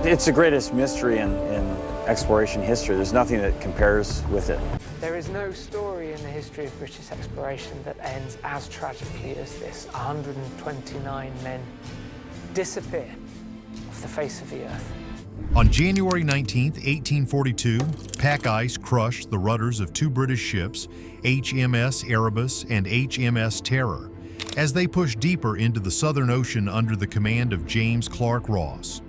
It's the greatest mystery in exploration history. There's nothing that compares with it. There is no story in the history of British exploration that ends as tragically as this. 129 men disappear off the face of the earth. On January 19, 1842, pack ice crushed the rudders of two British ships, HMS Erebus and HMS Terror, as they pushed deeper into the Southern Ocean under the command of James Clark Ross.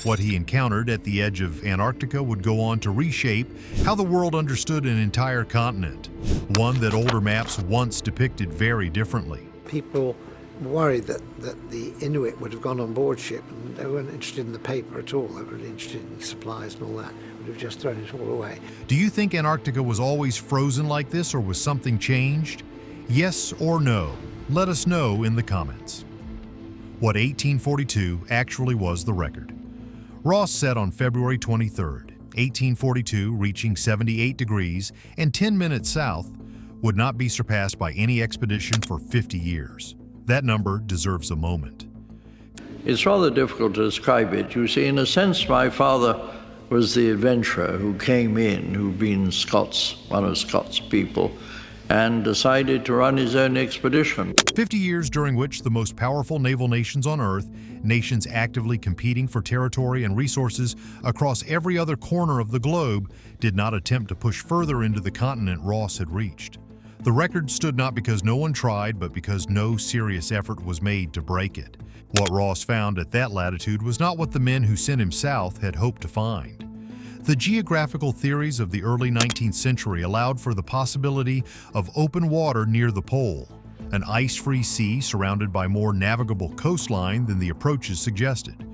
What he encountered at the edge of Antarctica would go on to reshape how the world understood an entire continent, one that older maps once depicted very differently. People worried that the Inuit would have gone on board ship, and they weren't interested in the paper at all. They were really interested in supplies and all that. Would have just thrown it all away. Do you think Antarctica was always frozen like this, or was something changed? Yes or no? Let us know in the comments. What 1842 actually was the record. Ross said on February 23, 1842, reaching 78 degrees and 10 minutes south, would not be surpassed by any expedition for 50 years. That number deserves a moment. It's rather difficult to describe it. You see, in a sense, my father was the adventurer who came in, who'd been one of Scott's people, and decided to run his own expedition. 50 years during which the most powerful naval nations on Earth, nations actively competing for territory and resources across every other corner of the globe, did not attempt to push further into the continent Ross had reached. The record stood not because no one tried, but because no serious effort was made to break it. What Ross found at that latitude was not what the men who sent him south had hoped to find. The geographical theories of the early 19th century allowed for the possibility of open water near the pole, an ice-free sea surrounded by more navigable coastline than the approaches suggested.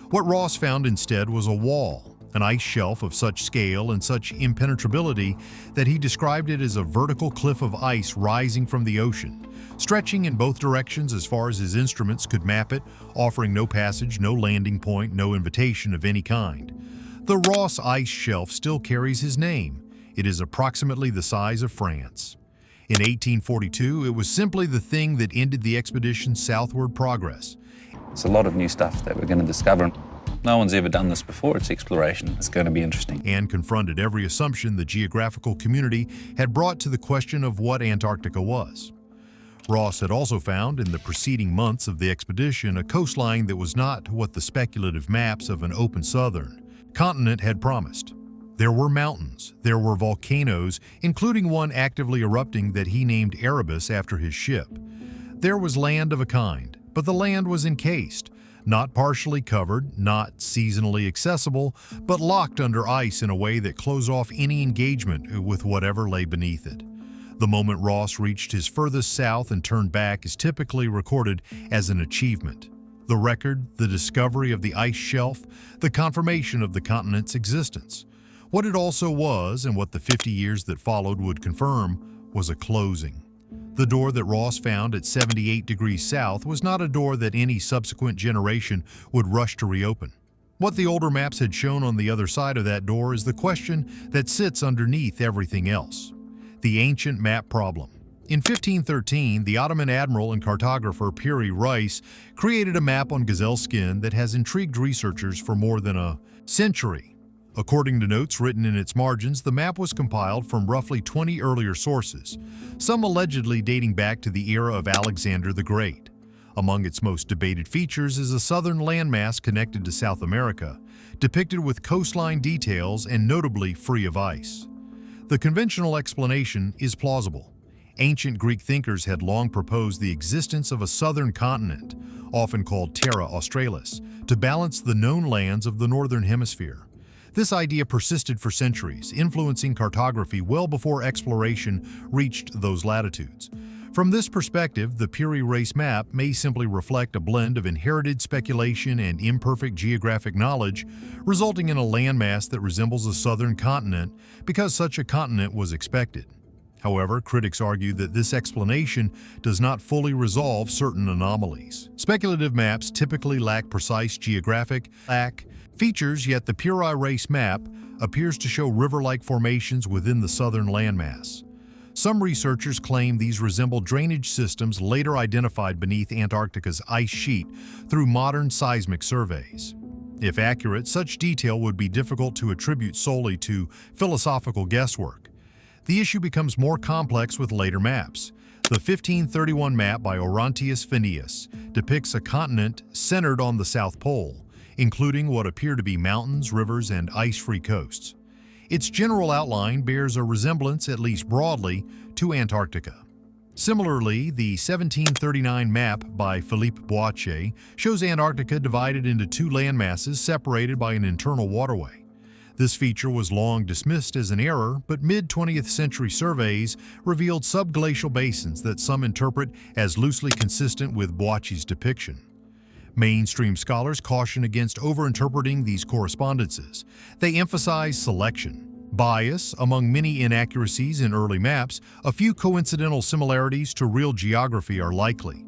What Ross found instead was a wall, an ice shelf of such scale and such impenetrability that he described it as a vertical cliff of ice rising from the ocean, stretching in both directions as far as his instruments could map it, offering no passage, no landing point, no invitation of any kind. The Ross Ice Shelf still carries his name. It is approximately the size of France. In 1842, it was simply the thing that ended the expedition's southward progress. It's a lot of new stuff that we're going to discover. No one's ever done this before. It's exploration. It's going to be interesting. And confronted every assumption the geographical community had brought to the question of what Antarctica was. Ross had also found in the preceding months of the expedition a coastline that was not what the speculative maps of an open southern continent had promised. There were mountains, there were volcanoes, including one actively erupting that he named Erebus after his ship. There was land of a kind, but the land was encased, not partially covered, not seasonally accessible, but locked under ice in a way that closed off any engagement with whatever lay beneath it. The moment Ross reached his furthest south and turned back is typically recorded as an achievement. The record, the discovery of the ice shelf, the confirmation of the continent's existence. What it also was, and what the 50 years that followed would confirm, was a closing. The door that Ross found at 78 degrees south was not a door that any subsequent generation would rush to reopen. What the older maps had shown on the other side of that door is the question that sits underneath everything else: the ancient map problem. In 1513, the Ottoman admiral and cartographer Piri Reis created a map on gazelle skin that has intrigued researchers for more than a century. According to notes written in its margins, the map was compiled from roughly 20 earlier sources, some allegedly dating back to the era of Alexander the Great. Among its most debated features is a southern landmass connected to South America, depicted with coastline details and notably free of ice. The conventional explanation is plausible. Ancient Greek thinkers had long proposed the existence of a southern continent, often called Terra Australis, to balance the known lands of the northern hemisphere. This idea persisted for centuries, influencing cartography well before exploration reached those latitudes. From this perspective, the Piri Reis map may simply reflect a blend of inherited speculation and imperfect geographic knowledge, resulting in a landmass that resembles a southern continent because such a continent was expected. However, critics argue that this explanation does not fully resolve certain anomalies. Speculative maps typically lack precise geographic features, yet the Piri Reis map appears to show river-like formations within the southern landmass. Some researchers claim these resemble drainage systems later identified beneath Antarctica's ice sheet through modern seismic surveys. If accurate, such detail would be difficult to attribute solely to philosophical guesswork. The issue becomes more complex with later maps. The 1531 map by Orontius Phineas depicts a continent centered on the South Pole, including what appear to be mountains, rivers, and ice-free coasts. Its general outline bears a resemblance, at least broadly, to Antarctica. Similarly, the 1739 map by Philippe Boitier shows Antarctica divided into two landmasses separated by an internal waterway. This feature was long dismissed as an error, but mid-20th century surveys revealed subglacial basins that some interpret as loosely consistent with Boitier's depiction. Mainstream scholars caution against overinterpreting these correspondences. They emphasize selection, bias among many inaccuracies in early maps. A few coincidental similarities to real geography are likely.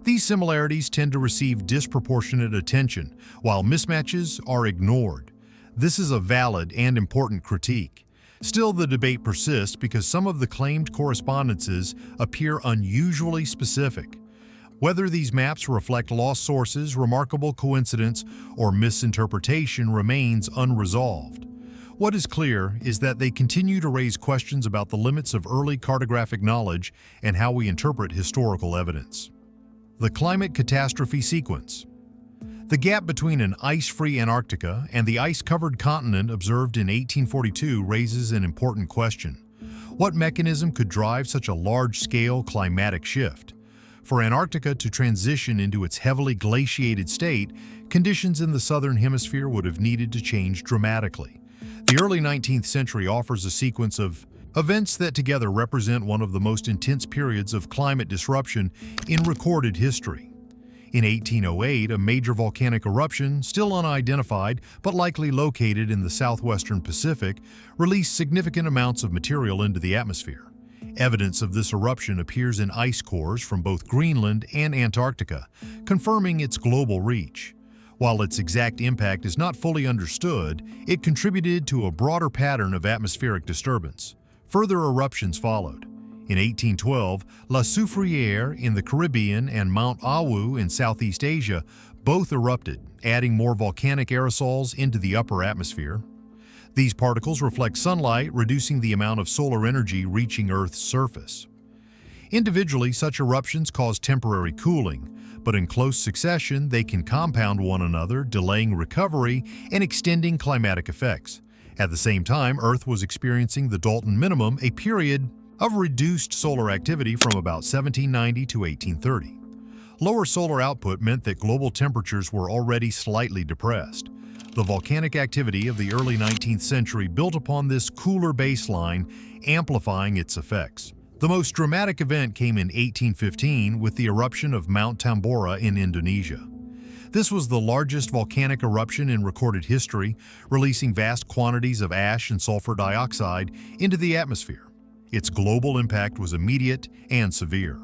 These similarities tend to receive disproportionate attention, while mismatches are ignored. This is a valid and important critique. Still, the debate persists because some of the claimed correspondences appear unusually specific. Whether these maps reflect lost sources, remarkable coincidence, or misinterpretation remains unresolved. What is clear is that they continue to raise questions about the limits of early cartographic knowledge and how we interpret historical evidence. The climate catastrophe sequence. The gap between an ice-free Antarctica and the ice-covered continent observed in 1842 raises an important question. What mechanism could drive such a large-scale climatic shift? For Antarctica to transition into its heavily glaciated state, conditions in the southern hemisphere would have needed to change dramatically. The early 19th century offers a sequence of events that together represent one of the most intense periods of climate disruption in recorded history. In 1808, a major volcanic eruption, still unidentified but likely located in the southwestern Pacific, released significant amounts of material into the atmosphere. Evidence of this eruption appears in ice cores from both Greenland and Antarctica, confirming its global reach. While its exact impact is not fully understood, it contributed to a broader pattern of atmospheric disturbance. Further eruptions followed. In 1812, La Soufriere in the Caribbean and Mount Awu in Southeast Asia both erupted, adding more volcanic aerosols into the upper atmosphere. These particles reflect sunlight, reducing the amount of solar energy reaching Earth's surface. Individually, such eruptions cause temporary cooling, but in close succession, they can compound one another, delaying recovery and extending climatic effects. At the same time, Earth was experiencing the Dalton minimum, a period of reduced solar activity from about 1790 to 1830. Lower solar output meant that global temperatures were already slightly depressed. The volcanic activity of the early 19th century built upon this cooler baseline, amplifying its effects. The most dramatic event came in 1815 with the eruption of Mount Tambora in Indonesia. This was the largest volcanic eruption in recorded history, releasing vast quantities of ash and sulfur dioxide into the atmosphere. Its global impact was immediate and severe.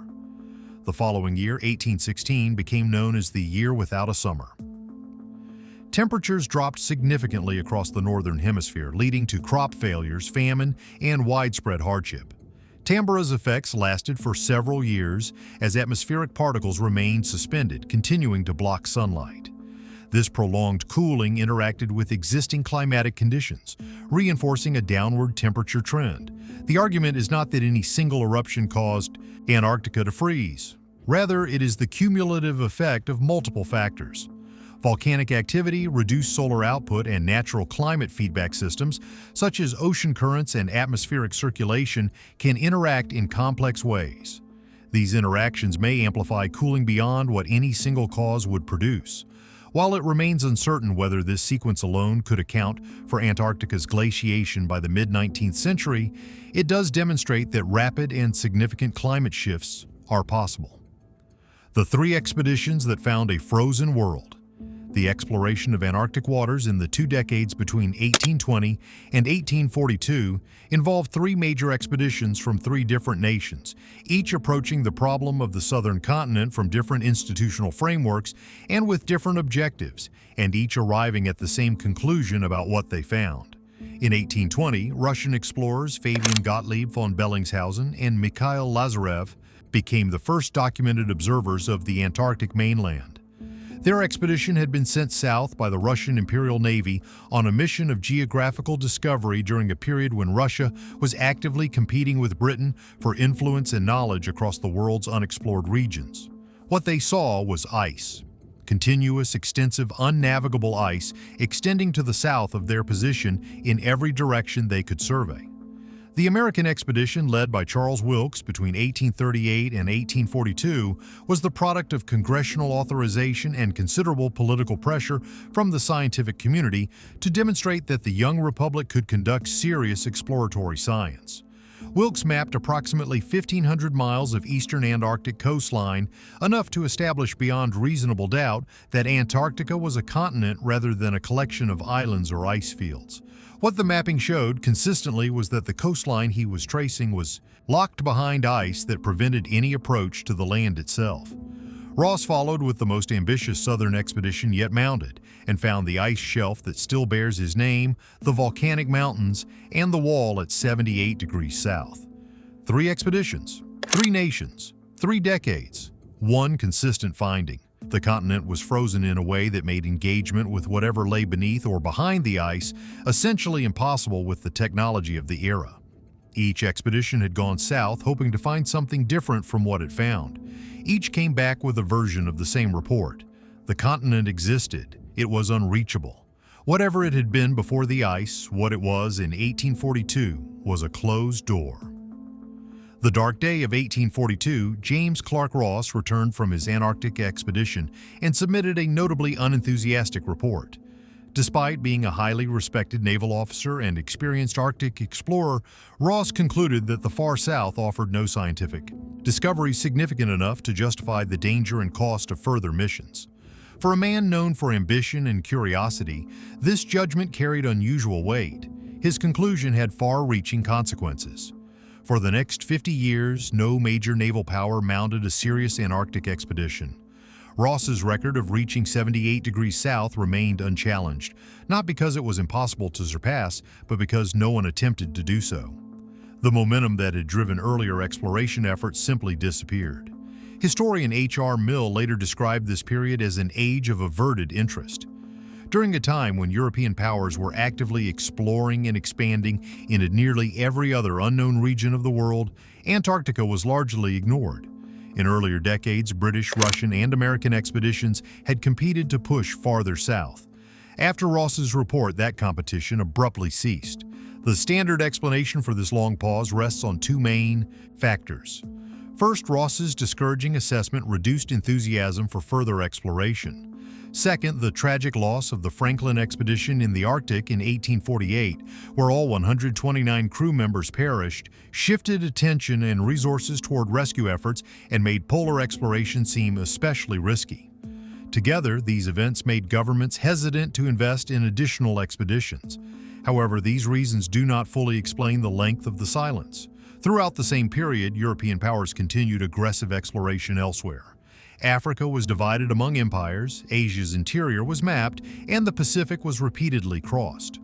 The following year, 1816, became known as the Year Without a Summer. Temperatures dropped significantly across the northern hemisphere, leading to crop failures, famine, and widespread hardship. Tambora's effects lasted for several years as atmospheric particles remained suspended, continuing to block sunlight. This prolonged cooling interacted with existing climatic conditions, reinforcing a downward temperature trend. The argument is not that any single eruption caused Antarctica to freeze. Rather, it is the cumulative effect of multiple factors. Volcanic activity, reduced solar output, and natural climate feedback systems, such as ocean currents and atmospheric circulation, can interact in complex ways. These interactions may amplify cooling beyond what any single cause would produce. While it remains uncertain whether this sequence alone could account for Antarctica's glaciation by the mid-19th century, it does demonstrate that rapid and significant climate shifts are possible. The three expeditions that found a frozen world. The exploration of Antarctic waters in the 2 decades between 1820 and 1842 involved 3 major expeditions from 3 different nations, each approaching the problem of the southern continent from different institutional frameworks and with different objectives, and each arriving at the same conclusion about what they found. In 1820, Russian explorers Fabian Gottlieb von Bellingshausen and Mikhail Lazarev became the first documented observers of the Antarctic mainland. Their expedition had been sent south by the Russian Imperial Navy on a mission of geographical discovery during a period when Russia was actively competing with Britain for influence and knowledge across the world's unexplored regions. What they saw was ice. Continuous, extensive, unnavigable ice extending to the south of their position in every direction they could survey. The American expedition, led by Charles Wilkes between 1838 and 1842, was the product of congressional authorization and considerable political pressure from the scientific community to demonstrate that the young republic could conduct serious exploratory science. Wilkes mapped approximately 1,500 miles of eastern Antarctic coastline, enough to establish beyond reasonable doubt that Antarctica was a continent rather than a collection of islands or ice fields. What the mapping showed consistently was that the coastline he was tracing was locked behind ice that prevented any approach to the land itself. Ross followed with the most ambitious southern expedition yet mounted and found the ice shelf that still bears his name, the volcanic mountains, and the wall at 78 degrees south. 3 expeditions, 3 nations, 3 decades, 1 consistent finding. The continent was frozen in a way that made engagement with whatever lay beneath or behind the ice essentially impossible with the technology of the era. Each expedition had gone south hoping to find something different from what it found. Each came back with a version of the same report. The continent existed. It was unreachable. Whatever it had been before the ice, what it was in 1842, was a closed door. The dark day of 1842, James Clark Ross returned from his Antarctic expedition and submitted a notably unenthusiastic report. Despite being a highly respected naval officer and experienced Arctic explorer, Ross concluded that the far south offered no scientific discoveries significant enough to justify the danger and cost of further missions. For a man known for ambition and curiosity, this judgment carried unusual weight. His conclusion had far-reaching consequences. For the next 50 years, no major naval power mounted a serious Antarctic expedition. Ross's record of reaching 78 degrees south remained unchallenged, not because it was impossible to surpass, but because no one attempted to do so. The momentum that had driven earlier exploration efforts simply disappeared. Historian H.R. Mill later described this period as an age of averted interest. During a time when European powers were actively exploring and expanding into nearly every other unknown region of the world, Antarctica was largely ignored. In earlier decades, British, Russian, and American expeditions had competed to push farther south. After Ross's report, that competition abruptly ceased. The standard explanation for this long pause rests on 2 main factors. First, Ross's discouraging assessment reduced enthusiasm for further exploration. Second, the tragic loss of the Franklin expedition in the Arctic in 1848, where all 129 crew members perished, shifted attention and resources toward rescue efforts and made polar exploration seem especially risky. Together, these events made governments hesitant to invest in additional expeditions. However, these reasons do not fully explain the length of the silence. Throughout the same period, European powers continued aggressive exploration elsewhere. Africa was divided among empires, Asia's interior was mapped, and the Pacific was repeatedly crossed.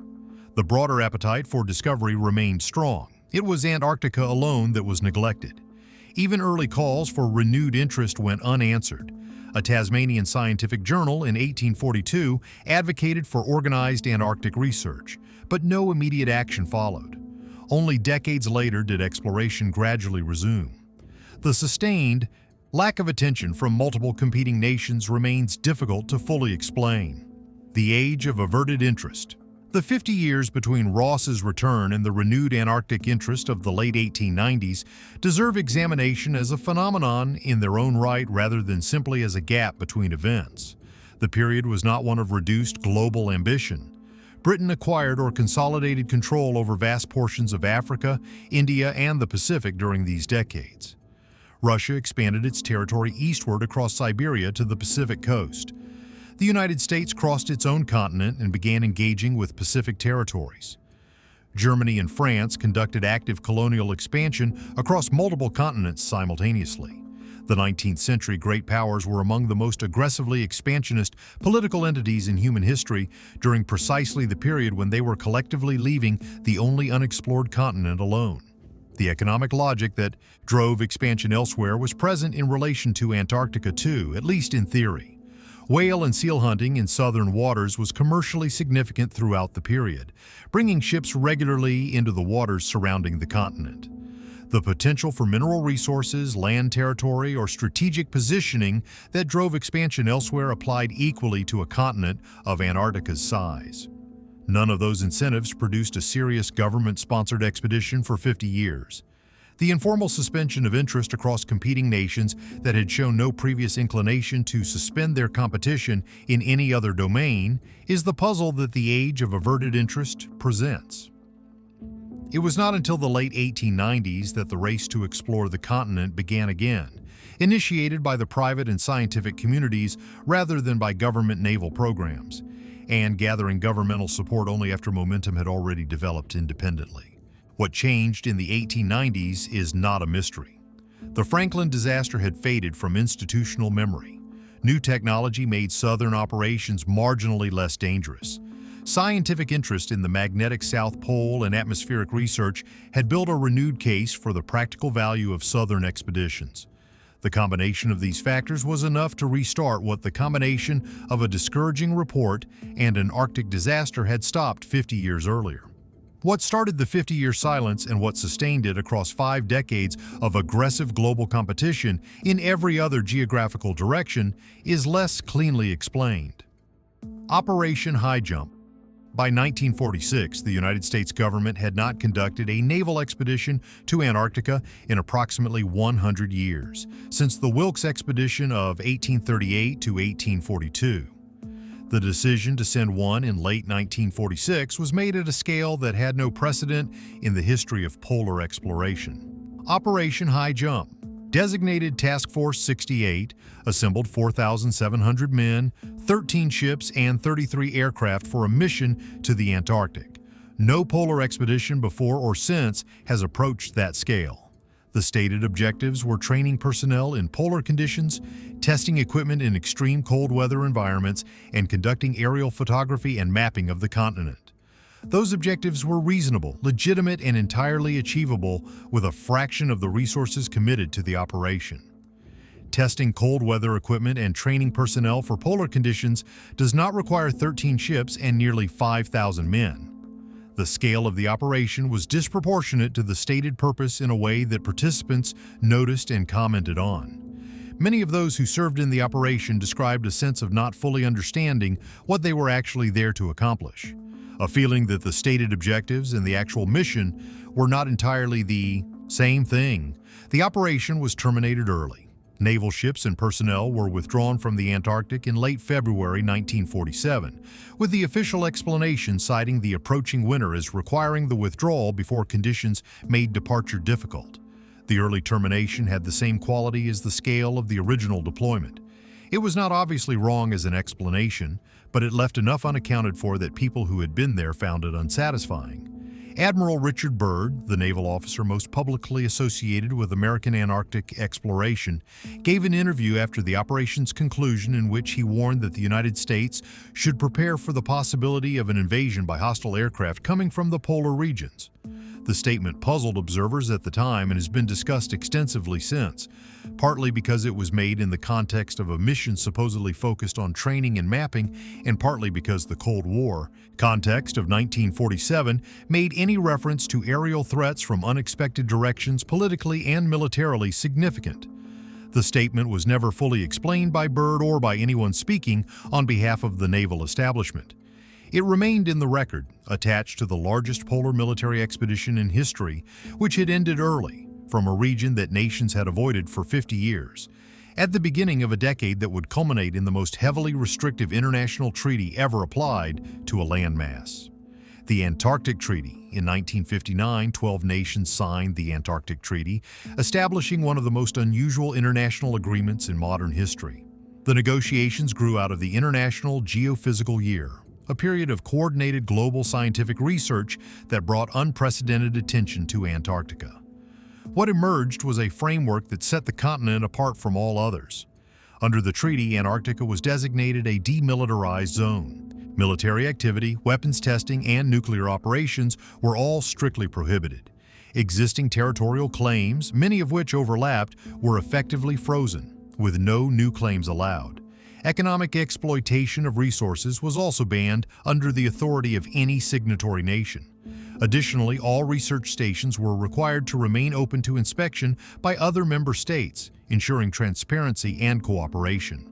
The broader appetite for discovery remained strong. It was Antarctica alone that was neglected. Even early calls for renewed interest went unanswered. A Tasmanian scientific journal in 1842 advocated for organized Antarctic research, but no immediate action followed. Only decades later did exploration gradually resume. The sustained lack of attention from multiple competing nations remains difficult to fully explain. The age of averted interest. The 50 years between Ross's return and the renewed Antarctic interest of the late 1890s deserve examination as a phenomenon in their own right rather than simply as a gap between events. The period was not one of reduced global ambition. Britain acquired or consolidated control over vast portions of Africa, India, and the Pacific during these decades. Russia expanded its territory eastward across Siberia to the Pacific coast. The United States crossed its own continent and began engaging with Pacific territories. Germany and France conducted active colonial expansion across multiple continents simultaneously. The 19th century great powers were among the most aggressively expansionist political entities in human history during precisely the period when they were collectively leaving the only unexplored continent alone. The economic logic that drove expansion elsewhere was present in relation to Antarctica too, at least in theory. Whale and seal hunting in southern waters was commercially significant throughout the period, bringing ships regularly into the waters surrounding the continent. The potential for mineral resources, land territory, or strategic positioning that drove expansion elsewhere applied equally to a continent of Antarctica's size. None of those incentives produced a serious government-sponsored expedition for 50 years. The informal suspension of interest across competing nations that had shown no previous inclination to suspend their competition in any other domain is the puzzle that the age of averted interest presents. It was not until the late 1890s that the race to explore the continent began again, initiated by the private and scientific communities rather than by government naval programs, and gathering governmental support only after momentum had already developed independently. What changed in the 1890s is not a mystery. The Franklin disaster had faded from institutional memory. New technology made southern operations marginally less dangerous. Scientific interest in the magnetic South Pole and atmospheric research had built a renewed case for the practical value of southern expeditions. The combination of these factors was enough to restart what the combination of a discouraging report and an Arctic disaster had stopped 50 years earlier. What started the 50-year silence and what sustained it across 5 decades of aggressive global competition in every other geographical direction is less cleanly explained. Operation High Jump. By 1946, the United States government had not conducted a naval expedition to Antarctica in approximately 100 years, since the Wilkes expedition of 1838 to 1842. The decision to send one in late 1946 was made at a scale that had no precedent in the history of polar exploration. Operation High Jump. Designated Task Force 68, assembled 4,700 men, 13 ships, and 33 aircraft for a mission to the Antarctic. No polar expedition before or since has approached that scale. The stated objectives were training personnel in polar conditions, testing equipment in extreme cold weather environments, and conducting aerial photography and mapping of the continent. Those objectives were reasonable, legitimate, and entirely achievable with a fraction of the resources committed to the operation. Testing cold weather equipment and training personnel for polar conditions does not require 13 ships and nearly 5,000 men. The scale of the operation was disproportionate to the stated purpose in a way that participants noticed and commented on. Many of those who served in the operation described a sense of not fully understanding what they were actually there to accomplish. A feeling that the stated objectives and the actual mission were not entirely the same thing. The operation was terminated early. Naval ships and personnel were withdrawn from the Antarctic in late February 1947, with the official explanation citing the approaching winter as requiring the withdrawal before conditions made departure difficult. The early termination had the same quality as the scale of the original deployment. It was not obviously wrong as an explanation, but it left enough unaccounted for that people who had been there found it unsatisfying. Admiral Richard Byrd, the naval officer most publicly associated with American Antarctic exploration, gave an interview after the operation's conclusion in which he warned that the United States should prepare for the possibility of an invasion by hostile aircraft coming from the polar regions. The statement puzzled observers at the time and has been discussed extensively since, partly because it was made in the context of a mission supposedly focused on training and mapping, and partly because the Cold War context of 1947 made any reference to aerial threats from unexpected directions politically and militarily significant. The statement was never fully explained by Byrd or by anyone speaking on behalf of the naval establishment. It remained in the record, attached to the largest polar military expedition in history, which had ended early, from a region that nations had avoided for 50 years, at the beginning of a decade that would culminate in the most heavily restrictive international treaty ever applied to a landmass. The Antarctic Treaty. In 1959, 12 nations signed the Antarctic Treaty, establishing one of the most unusual international agreements in modern history. The negotiations grew out of the International Geophysical Year, a period of coordinated global scientific research that brought unprecedented attention to Antarctica. What emerged was a framework that set the continent apart from all others. Under the treaty, Antarctica was designated a demilitarized zone. Military activity, weapons testing, and nuclear operations were all strictly prohibited. Existing territorial claims, many of which overlapped, were effectively frozen, with no new claims allowed. Economic exploitation of resources was also banned under the authority of any signatory nation. Additionally, all research stations were required to remain open to inspection by other member states, ensuring transparency and cooperation.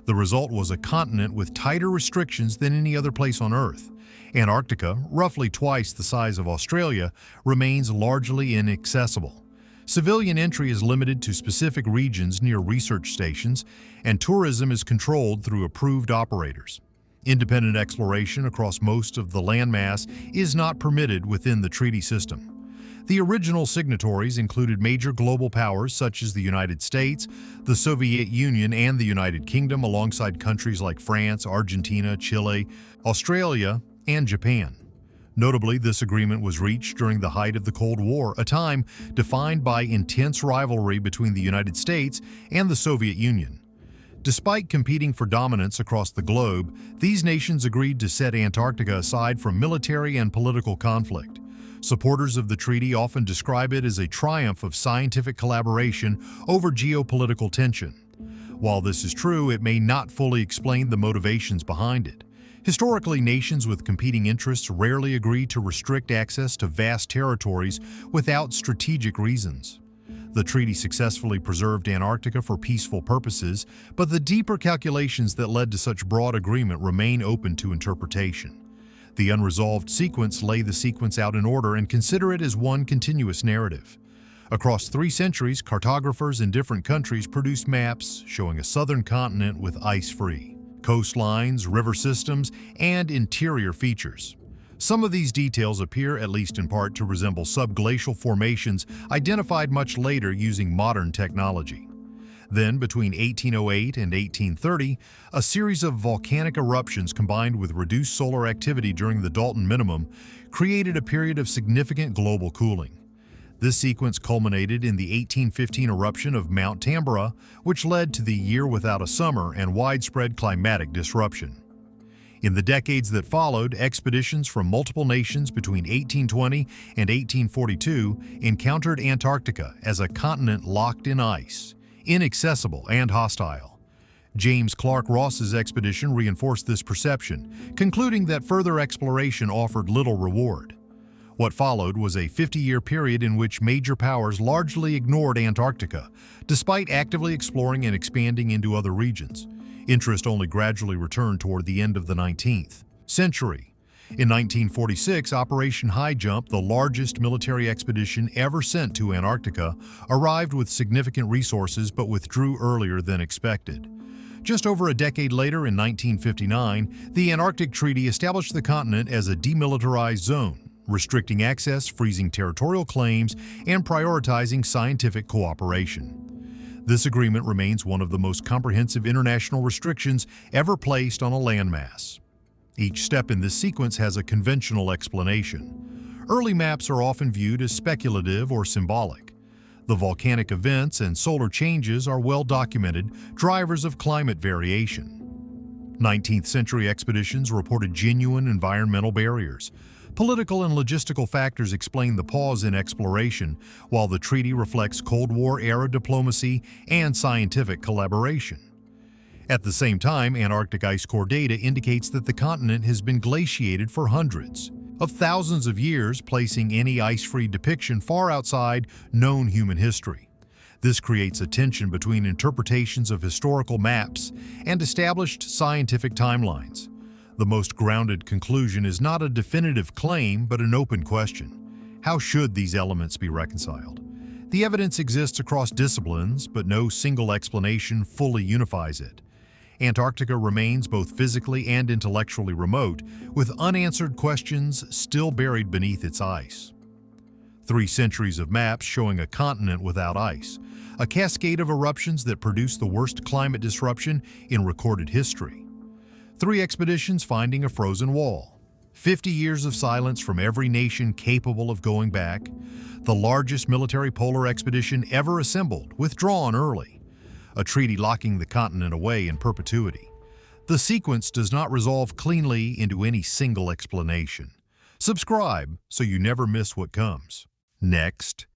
The result was a continent with tighter restrictions than any other place on Earth. Antarctica, roughly twice the size of Australia, remains largely inaccessible. Civilian entry is limited to specific regions near research stations, and tourism is controlled through approved operators. Independent exploration across most of the landmass is not permitted within the treaty system. The original signatories included major global powers such as the United States, the Soviet Union, and the United Kingdom, alongside countries like France, Argentina, Chile, Australia, and Japan. Notably, this agreement was reached during the height of the Cold War, a time defined by intense rivalry between the United States and the Soviet Union. Despite competing for dominance across the globe, these nations agreed to set Antarctica aside from military and political conflict. Supporters of the treaty often describe it as a triumph of scientific collaboration over geopolitical tension. While this is true, it may not fully explain the motivations behind it. Historically, nations with competing interests rarely agree to restrict access to vast territories without strategic reasons. The treaty successfully preserved Antarctica for peaceful purposes, but the deeper calculations that led to such broad agreement remain open to interpretation. The unresolved sequence lay the sequence out in order and consider it as one continuous narrative. Across 3 centuries, cartographers in different countries produced maps showing a southern continent with ice-free coastlines, river systems, and interior features. Some of these details appear, at least in part, to resemble subglacial formations identified much later using modern technology. Then, between 1808 and 1830, a series of volcanic eruptions combined with reduced solar activity during the Dalton Minimum created a period of significant global cooling. This sequence culminated in the 1815 eruption of Mount Tambora, which led to the year without a summer and widespread climatic disruption. In the decades that followed, expeditions from multiple nations between 1820 and 1842 encountered Antarctica as a continent locked in ice, inaccessible and hostile. James Clark Ross's expedition reinforced this perception, concluding that further exploration offered little reward. What followed was a 50-year period in which major powers largely ignored Antarctica, despite actively exploring and expanding into other regions. Interest only gradually returned toward the end of the 19th century. In 1946, Operation High Jump, the largest military expedition ever sent to Antarctica, arrived with significant resources but withdrew earlier than expected. Just over a decade later, in 1959, the Antarctic Treaty established the continent as a demilitarized zone, restricting access, freezing territorial claims, and prioritizing scientific cooperation. This agreement remains one of the most comprehensive international restrictions ever placed on a landmass. Each step in this sequence has a conventional explanation. Early maps are often viewed as speculative or symbolic. The volcanic events and solar changes are well documented drivers of climate variation. 19th century expeditions reported genuine environmental barriers. Political and logistical factors explain the pause in exploration, while the treaty reflects Cold War-era diplomacy and scientific collaboration. At the same time, Antarctic ice core data indicates that the continent has been glaciated for hundreds of thousands of years, placing any ice-free depiction far outside known human history. This creates a tension between interpretations of historical maps and established scientific timelines. The most grounded conclusion is not a definitive claim, but an open question. How should these elements be reconciled? The evidence exists across disciplines, but no single explanation fully unifies it. Antarctica remains both physically and intellectually remote, with unanswered questions still buried beneath its ice. 3 centuries of maps showing a continent without ice, a cascade of eruptions that produced the worst climate disruption in recorded history. 3 expeditions finding a frozen wall, 50 years of silence from every nation capable of going back, the largest military polar expedition ever assembled, withdrawn early, a treaty locking the continent away in perpetuity. The sequence does not resolve cleanly into any single explanation. Subscribe so you never miss what comes. Next,